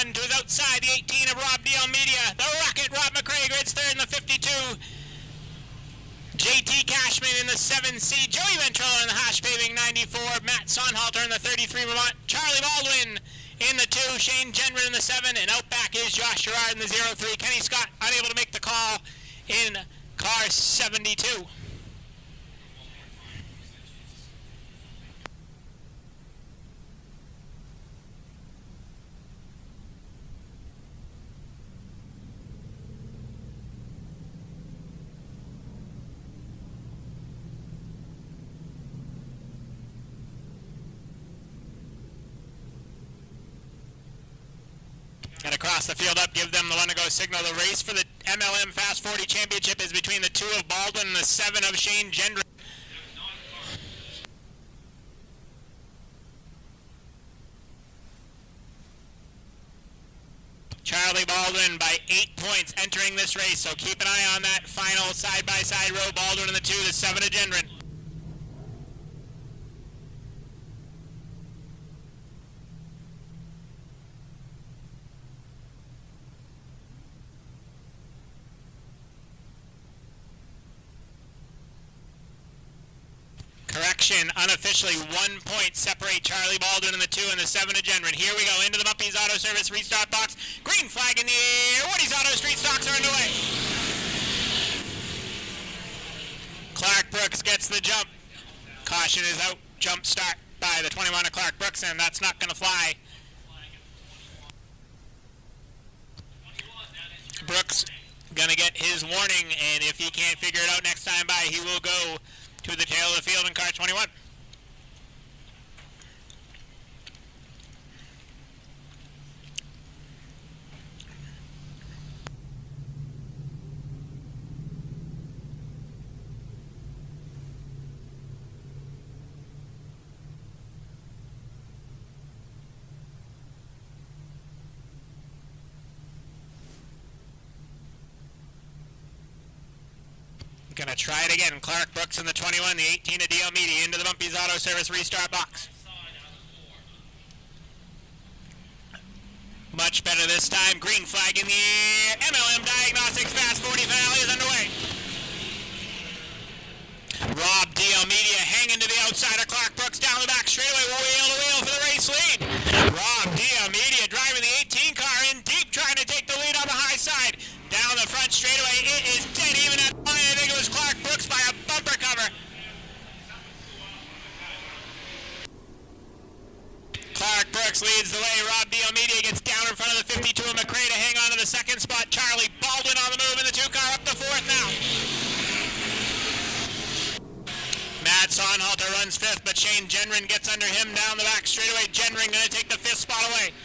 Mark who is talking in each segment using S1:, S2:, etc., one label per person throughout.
S1: 21 to his outside, the 18 of Rob D. Media. The Rocket, Rob McRae, grids third in the 52. JT Cashman in the 7C. Joey Ventrella in the Hash Paving 94. Matt Sonhalter in the 33 Vermont. Charlie Baldwin in the 2. Shane Genrin in the 7. And out back is Josh Gerard in the 03. Kenny Scott unable to make the call in car 72. And across the field up, give them the one-to-go signal. The race for the MLM Fast 40 Championship is between the 2 of Baldwin and the 7 of Shane Gendron. Charlie Baldwin by 8 points entering this race, so keep an eye on that final side-by-side row. Baldwin in the 2, the 7 of Gendron. Correction, unofficially 1 point separate Charlie Baldwin in the 2 and the 7 of Genrin. Here we go into the Mumpy's Auto Service restart box. Green flag in the air. Woody's Auto Street stocks are underway. Clark Brooks gets the jump. Caution is out. Jump start by the 21 of Clark Brooks, and that's not going to fly. Brooks going to get his warning, and if he can't figure it out next time by, he will go to the tail of the field in car 21. Gonna try it again. Clark Brooks in the 21, the 18 of DL Media into the Bumpy's Auto Service restart box. Much better this time. Green flag in the air. MLM Diagnostics Fast 40 finale is underway. Rob DL Media hanging to the outside of Clark Brooks down the back straightaway. Wheel to wheel for the race lead. Rob DL Media driving the 18 car in deep, trying to take the lead on the high side. Down the front straightaway, it is dead even at the line. I think it was Clark Brooks by a bumper cover. Clark Brooks leads the way. Rob DL Media gets down in front of the 52 of McRae to hang on to the second spot. Charlie Baldwin on the move in the 2 car up the 4th now. Matt Sonhalter runs 5th, but Shane Genrin gets under him down the back straightaway. Genrin going to take the 5th spot away.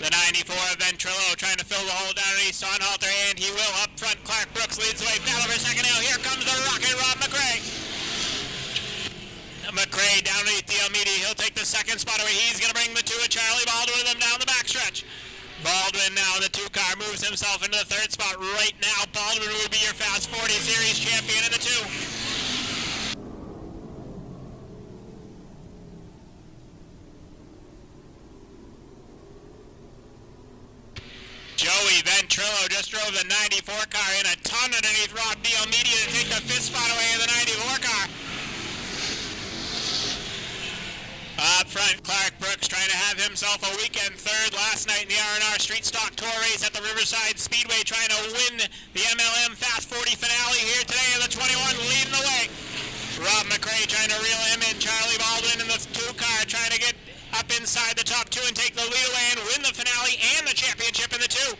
S1: The 94 of Ventrilo trying to fill the hole down underneath Sonhalter, and he will up front. Clark Brooks leads the way. Battle for second now. Here comes the Rocket, Rob McRae. McRae down underneath the Almeida. He'll take the second spot away. He's going to bring the 2 of Charlie Baldwin with him down the backstretch. Baldwin now in the 2 car moves himself into the 3rd spot. Right now, Baldwin would be your Fast 40 Series champion in the 2. Joey Ventrilo just drove the 94 car in a ton underneath Rob DL Media to take the 5th spot away in the 94 car. Up front, Clark Brooks trying to have himself a weekend 3rd last night in the R&R Street Stock Tour race at the Riverside Speedway, trying to win the MLM Fast 40 finale here today in the 21, leading the way. Rob McRae trying to reel him in. Charlie Baldwin in the 2 car trying to get up inside the top 2 and take the lead away and win the finale and the championship in the 2.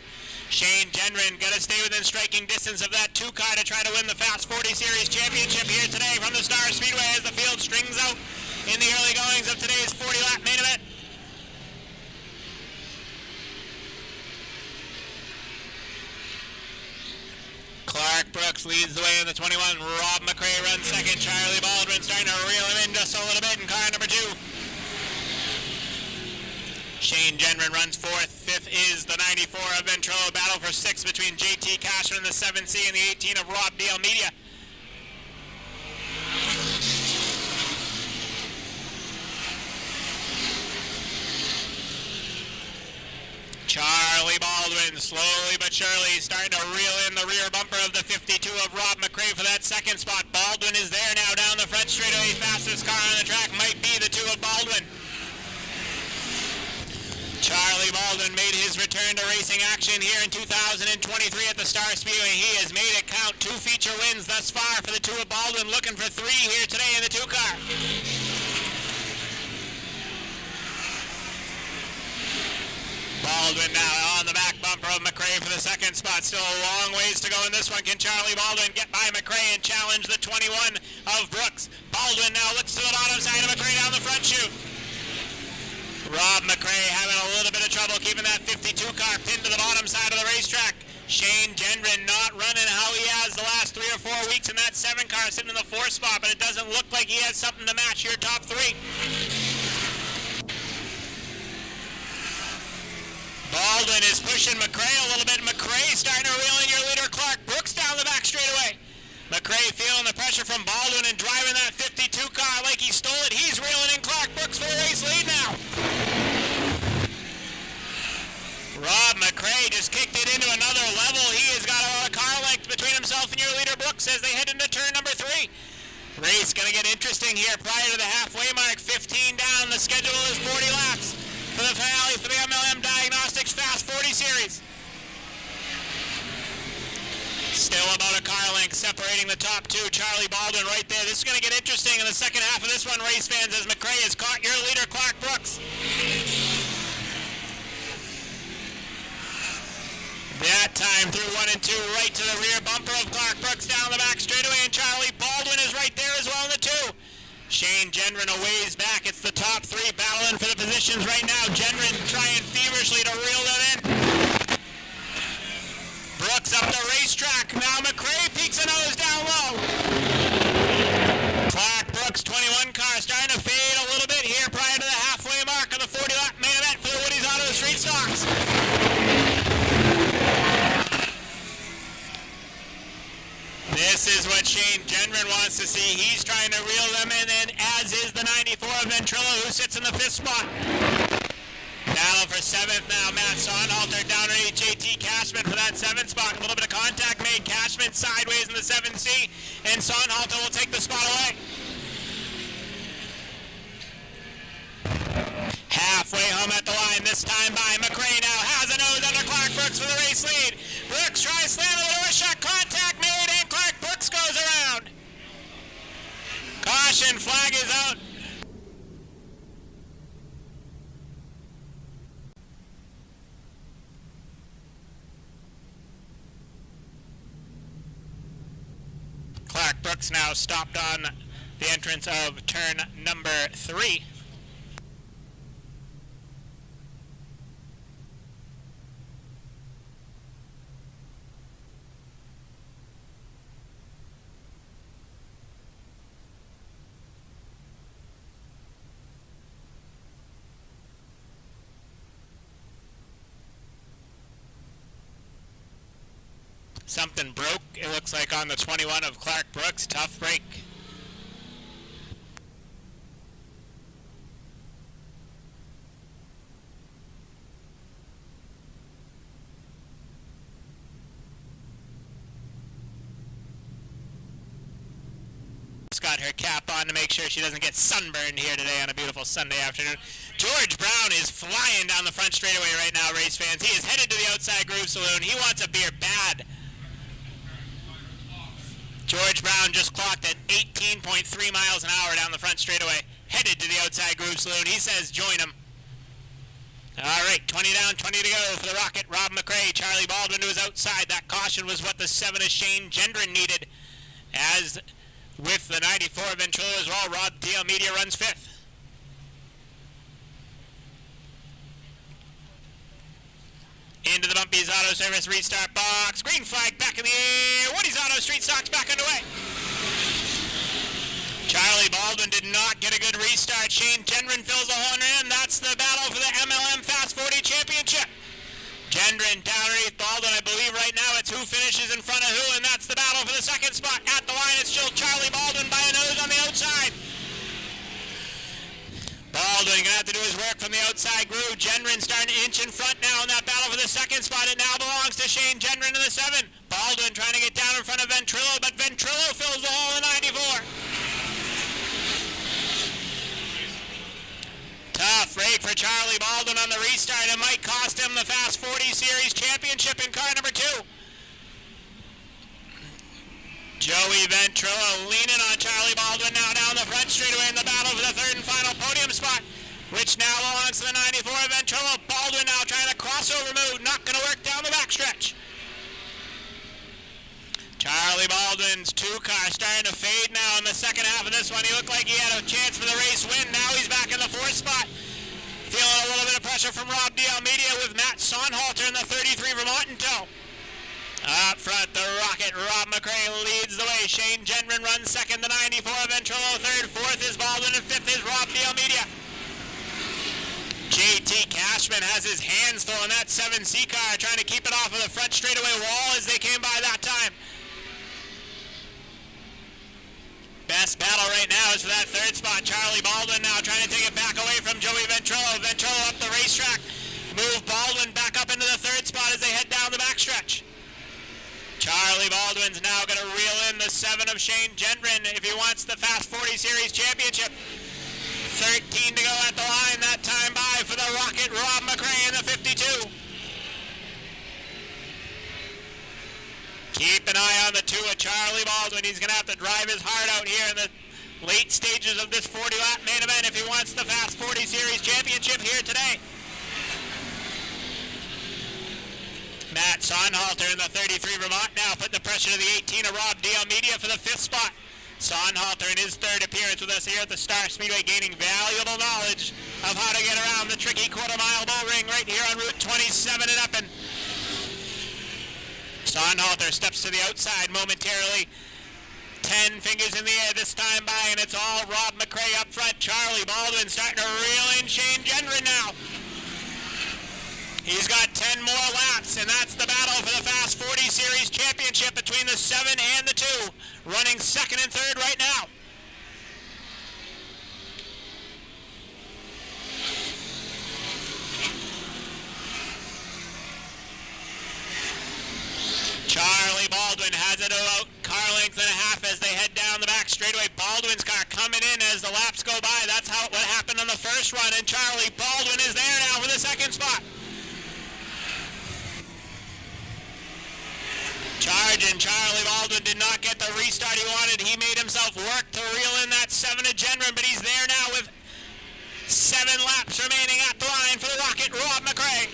S1: Shane Genrin got to stay within striking distance of that 2 car to try to win the Fast 40 Series championship here today from the Star Speedway as the field strings out in the early goings of today's 40-lap main event. Clark Brooks leads the way in the 21. Rob McRae runs 2nd. Charlie Baldwin starting to reel him in just a little bit in car number 2. Shane Genrin runs 4th. 5th is the 94 of Ventrilo. Battle for 6th between JT Cashman in the 7C and the 18 of Rob DL Media. Charlie Baldwin, slowly but surely, starting to reel in the rear bumper of the 52 of Rob McRae for that second spot. Baldwin is there now down the front straightaway. Fastest car on the track might be the 2 of Baldwin. Charlie Baldwin made his return to racing action here in 2023 at the Star Speedway. He has made it count. 2 feature wins thus far for the 2 of Baldwin, looking for 3 here today in the 2 car. Baldwin now on the back bumper of McRae for the second spot. Still a long ways to go in this one. Can Charlie Baldwin get by McRae and challenge the 21 of Brooks? Baldwin now looks to the bottom side of McRae down the front chute. Rob McRae having a little bit of trouble keeping that 52 car pinned to the bottom side of the racetrack. Shane Gendron not running how he has the last 3 or 4 weeks in that 7 car, sitting in the 4th spot, but it doesn't look like he has something to match your top 3. Baldwin is pushing McRae a little bit. McRae starting to reel in your leader, Clark Brooks, down the back straightaway. McRae feeling the pressure from Baldwin and driving that 52 car like he stole it. He's reeling in Clark Brooks for the race lead now. Rob McRae just kicked it into another level. He has got a lot of car length between himself and your leader, Brooks, as they head into turn number 3. Race going to get interesting here prior to the halfway mark. 15 down. The schedule is 40 laps for the finale for the MLM Diagnostics Fast 40 Series. Still about a car length separating the top 2. Charlie Baldwin right there. This is going to get interesting in the second half of this one, race fans, as McRae has caught your leader, Clark Brooks. That time through 1 and 2, right to the rear bumper of Clark Brooks down the back straightaway, and Charlie Baldwin is right there as well in the 2. Shane Gendron a ways back. It's the top 3 battling for the positions right now. Gendron trying feverishly to reel them in. Brooks up the racetrack. Now McRae peeks a nose down low. Clark Brooks 21 car starting to fade a little bit here prior to the halfway mark of the 40 lap main event for the Woody's Auto Street Stocks. This is what Shane Gendron wants to see. He's trying to reel them in, and as is the 94 of Ventrilla, who sits in the 5th spot. Battle for 7th now. Matt Sonhalter down underneath JT Cashman for that 7th spot. A little bit of contact made. Cashman sideways in the 7C, and Sonhalter will take the spot away. Halfway home at the line, this time by McRae now has a nose under Clark Brooks for the race lead. Brooks tries slam the door shot, contact made, and Clark Brooks goes around. Caution flag is out. Clark Brooks now stopped on the entrance of turn number 3. Something broke, it looks like, on the 21 of Clark Brooks. Tough break. Got her cap on to make sure she doesn't get sunburned here today on a beautiful Sunday afternoon. George Brown is flying down the front straightaway right now, race fans. He is headed to the Outside Groove Saloon. He wants a beer bad. George Brown just clocked at 18.3 miles an hour down the front straightaway, headed to the Outside Groove Saloon. He says join him. All right, 20 down, 20 to go for the Rocket. Rob McRae, Charlie Baldwin to his outside. That caution was what the 7 of Shane Gendron needed. As with the 94 Ventrilla as well, Rob DL Media runs 5th. Into the Bumpy's Auto Service restart box. Green flag back in the air. Woody's Auto Street Stocks back underway. Charlie Baldwin did not get a good restart. Shane Gendron fills the horn in. That's the battle for the MLM Fast 40 Championship. Gendron down underneath Baldwin. I believe right now it's who finishes in front of who, and that's the battle for the second spot. At the line, it's still Charlie Baldwin by a nose on the outside. Baldwin going to have to do his work from the outside groove. Gendron starting to inch in front now in that battle for the second spot. It now belongs to Shane Gendron in the 7. Baldwin trying to get down in front of Ventrilo, but Ventrilo fills the hole in 94. Tough break for Charlie Baldwin on the restart. It might cost him the Fast 40 Series Championship in car number 2. Joey Ventrilo leaning on Charlie Baldwin now down the front straightaway in the battle for the third and final podium spot, which now belongs to the 94 Ventrilo. Baldwin now trying to crossover move, not going to work down the backstretch. Charlie Baldwin's 2 car starting to fade now in the second half of this one. He looked like he had a chance for the race win. Now he's back in the 4th spot. Feeling a little bit of pressure from Rob D'Almeida with Matt Sonhalter in the 33 Vermont in tow. Up front, the Rocket, Rob McRae leads the way. Shane Gendron runs second, the 94 Ventrilo third. 4th is Baldwin, and 5th is Rob D'Almeida. JT Cashman has his hands full in that 7C car, trying to keep it off of the front straightaway wall as they came by that time. Best battle right now is for that 3rd spot. Charlie Baldwin now trying to take it back away from Joey Ventrilo. Ventrilo up the racetrack. Move Baldwin back up into the 3rd spot as they head down the backstretch. Charlie Baldwin's now going to reel in the 7 of Shane Gendron if he wants the Fast 40 Series Championship. 13 to go at the line that time by for the Rocket, Rob McRae in the 52. Keep an eye on the 2 of Charlie Baldwin. He's going to have to drive his heart out here in the late stages of this 40-lap main event if he wants the Fast 40 Series Championship here today. Matt Sonhalter in the 33 Vermont now putting the pressure to the 18 of Rob D'Almeida for the 5th spot. Sonhalter in his 3rd appearance with us here at the Star Speedway, gaining valuable knowledge of how to get around the tricky quarter-mile bull ring right here on Route 27 in Epping. Sonhalter steps to the outside momentarily. 10 fingers in the air this time by, and it's all Rob McRae up front. Charlie Baldwin starting to reel in Shane Gendron now. He's got 10 more laps, and that's the battle for the Fast 40 Series Championship between the 7 and the 2, running 2nd and 3rd right now. Charlie Baldwin has it about car length and a half as they head down the back straightaway. Baldwin's car coming in as the laps go by. That's what happened on the first run, and Charlie Baldwin is there now for the 2nd spot. Charging, Charlie Baldwin did not get the restart he wanted. He made himself work to reel in that 7 of Gendron, but he's there now with 7 laps remaining at the line for the Rocket, Rob McRae.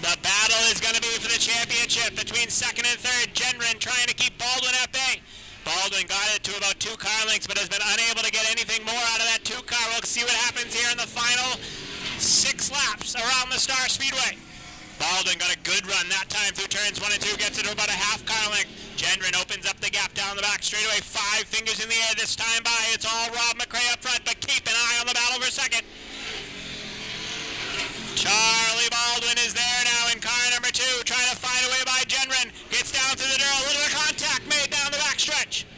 S1: The battle is going to be for the championship between 2nd and 3rd. Gendron trying to keep Baldwin at bay. Baldwin got it to about 2 car lengths, but has been unable to get anything more out of that 2 car. We'll see what happens here in the final 6 laps around the Star Speedway. Baldwin got a good run that time through turns 1 and 2, gets it to about a half car length. Gendron opens up the gap down the back straightaway. 5 fingers in the air this time by. It's all Rob McRae up front, but keep an eye on the battle for 2nd. Charlie Baldwin is there now in car number 2, trying to find a way by Gendron. Gets down through the dirt, a little bit of contact made down the back stretch.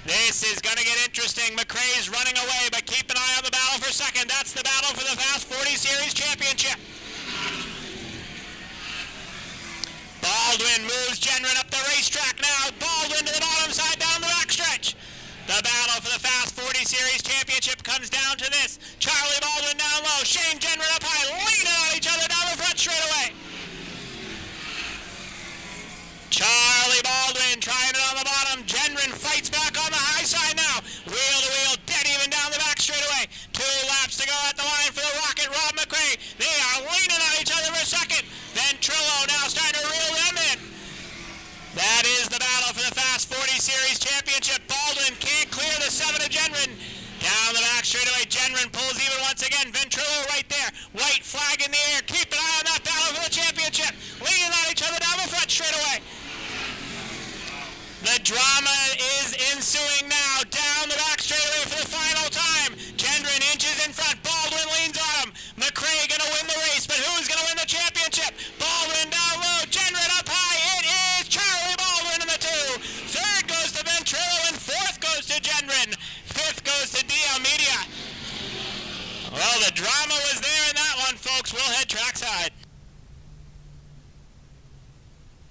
S1: This is going to get interesting. McRae's running away, but keep an eye on the battle for 2nd. That's the battle for the Fast 40 Series Championship. Baldwin moves Gendron up the racetrack now. Baldwin to the bottom side down the backstretch. The battle for the Fast 40 Series Championship comes down to this. Charlie Baldwin down low. Shane Gendron up high, leaning on each other down the front straightaway. Charlie Baldwin trying it on the bottom. Gendron fights back on the high side now. Wheel to wheel, dead even down the back straightaway. 2 laps to go at the line for the Rocket, Rob McRae. They are leaning on each other for 2nd. Ventrilo now starting to reel them in. That is the battle for the Fast 40 Series Championship. Baldwin can't clear the 7 of Gendron. Down the back straightaway, Gendron pulls even once again. Ventrilo right there. White flag in the air. Keep an eye on that battle for the championship. Leaning on each other down the front straightaway. The drama is ensuing now. Down the back straightaway for the final time. Gendron inches in front. Baldwin leans on him. McRae going to win the race, but who's going to win the championship? Baldwin down low. Gendron up high. It is Charlie Baldwin in the 2. 3rd goes to Ventrilo, and 4th goes to Gendron. 5th goes to D'Almeida. Well, the drama was there in that one. folks. We'll head trackside.